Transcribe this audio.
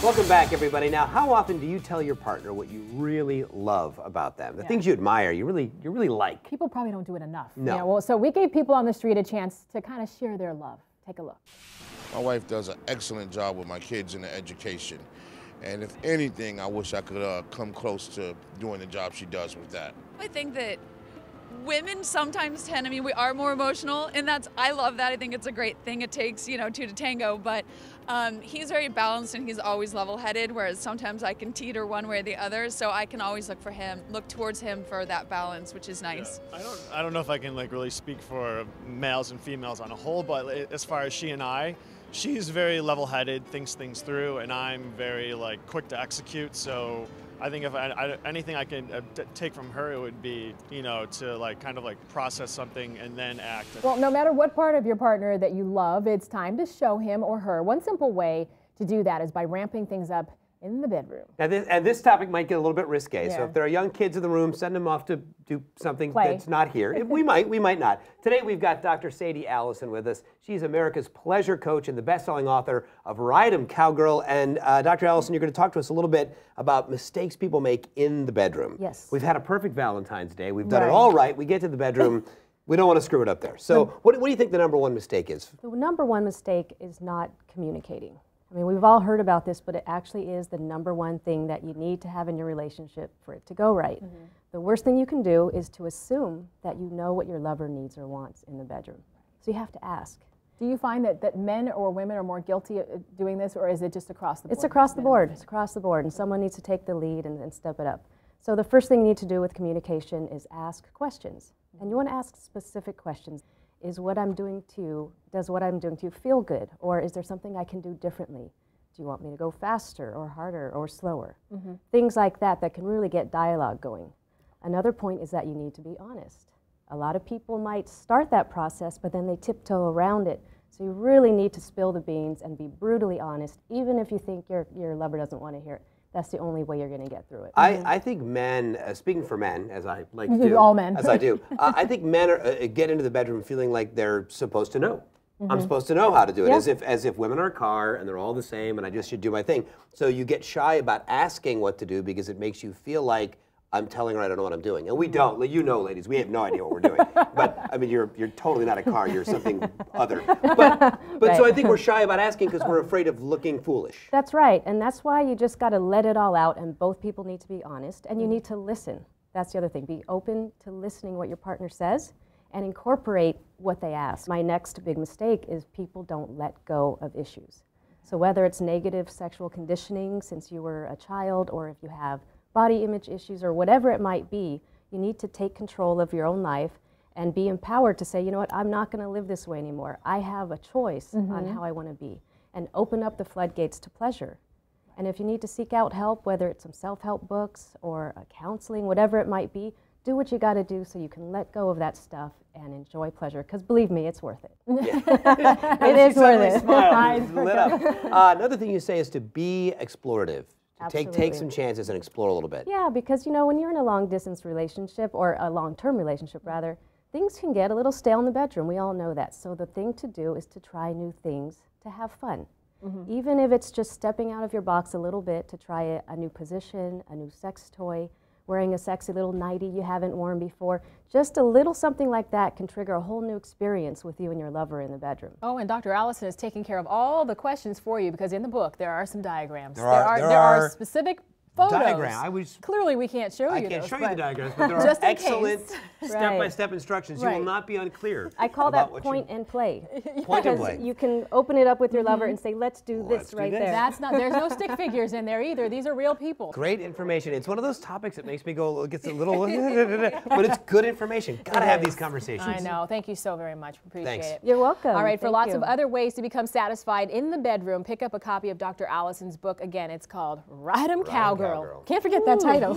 Welcome back, everybody. Now, how often do you tell your partner what you really love about them? The things you admire, you really like. People probably don't do it enough. No. Well, so we gave people on the street a chance to kind of share their love. Take a look. My wife does an excellent job with my kids in their education. And if anything, I wish I could come close to doing the job she does with that. I think that women sometimes tend, we are more emotional, and I love that. I think it's a great thing. It takes, two to tango, but he's very balanced and he's always level-headed, whereas sometimes I can teeter one way or the other, so I can always look towards him for that balance, which is nice. Yeah. I don't know if I can really speak for males and females on a whole, but as far as she and I, she's very level-headed, thinks things through, and I'm very quick to execute, so I think if anything I can take from her, it would be, to kind of process something and then act. Well, no matter what part of your partner that you love, it's time to show him or her. One simple way to do that is by ramping things up in the bedroom. Now this topic might get a little bit risque, so if there are young kids in the room, send them off to do something that's not here. We might not. Today we've got Dr. Sadie Allison with us. She's America's pleasure coach and the best-selling author of Ride 'em Cowgirl. And Dr. Allison, you're going to talk to us a little bit about mistakes people make in the bedroom. Yes. We've had a perfect Valentine's Day. We've done it all right. We get to the bedroom. We don't want to screw it up there. So what do you think the number one mistake is? The number one mistake is not communicating. We've all heard about this, but it actually is the number one thing that you need to have in your relationship for it to go right. The worst thing you can do is to assume that you know what your lover needs or wants in the bedroom. So you have to ask. Do you find that men or women are more guilty of doing this, or is it just across the board? It's across the board. It's across the board, and someone needs to take the lead and step it up. So the first thing you need to do with communication is ask questions. And you want to ask specific questions. Does what I'm doing to you feel good? Or is there something I can do differently? Do you want me to go faster or harder or slower? Things like that can really get dialogue going. Another point is that you need to be honest. A lot of people might start that process, but then they tiptoe around it. So you really need to spill the beans and be brutally honest, even if you think your lover doesn't want to hear it. That's the only way you're going to get through it. I think men, speaking for men, as I like to do, all men. as I do, I think men get into the bedroom feeling like they're supposed to know. I'm supposed to know how to do it, as if women are a car and they're all the same and I just should do my thing. So you get shy about asking what to do because it makes you feel like I'm telling her I don't know what I'm doing. And we don't. You know, ladies, we have no idea what we're doing. But, you're totally not a car. You're something other. But so I think we're shy about asking because we're afraid of looking foolish. That's right. And that's why you just got to let it all out, and both people need to be honest, and you need to listen. That's the other thing. Be open to listening what your partner says and incorporate what they ask. My next big mistake is people don't let go of issues. So whether it's negative sexual conditioning since you were a child, or if you have body image issues or whatever it might be, you need to take control of your own life and be empowered to say, you know what, I'm not going to live this way anymore. I have a choice on how I want to be, and open up the floodgates to pleasure. And if you need to seek out help, whether it's some self-help books or counseling, whatever it might be, do what you got to do so you can let go of that stuff and enjoy pleasure, because believe me, it's worth it. It is worth it. Smiled, lit up. Another thing you say is to be explorative. Take some chances and explore a little bit. Yeah, because when you're in a long-distance relationship, or a long-term relationship rather, things can get a little stale in the bedroom. We all know that. So the thing to do is to try new things, to have fun. Even if it's just stepping out of your box a little bit to try a new position, a new sex toy, wearing a sexy little nightie you haven't worn before. Just a little something like that can trigger a whole new experience with you and your lover in the bedroom. Oh, and Dr. Allison is taking care of all the questions for you, because in the book there are some diagrams. There are are specific photos. Diagram. Clearly we can't show you I can't those, show you the diagrams, but there are excellent step-by-step instructions. You will not be unclear. I call that point and play. Point and play. You can open it up with your lover and say, let's do this right there. That's not, there's no stick figures in there either. These are real people. Great information. It's one of those topics that makes me go, gets a little, but it's good information. Gotta have these conversations. I know. Thank you so very much. Appreciate it. You're welcome. All right, for lots of other ways to become satisfied in the bedroom, pick up a copy of Dr. Allison's book. Again, it's called Ride 'em Cowgirl. Can't forget that title.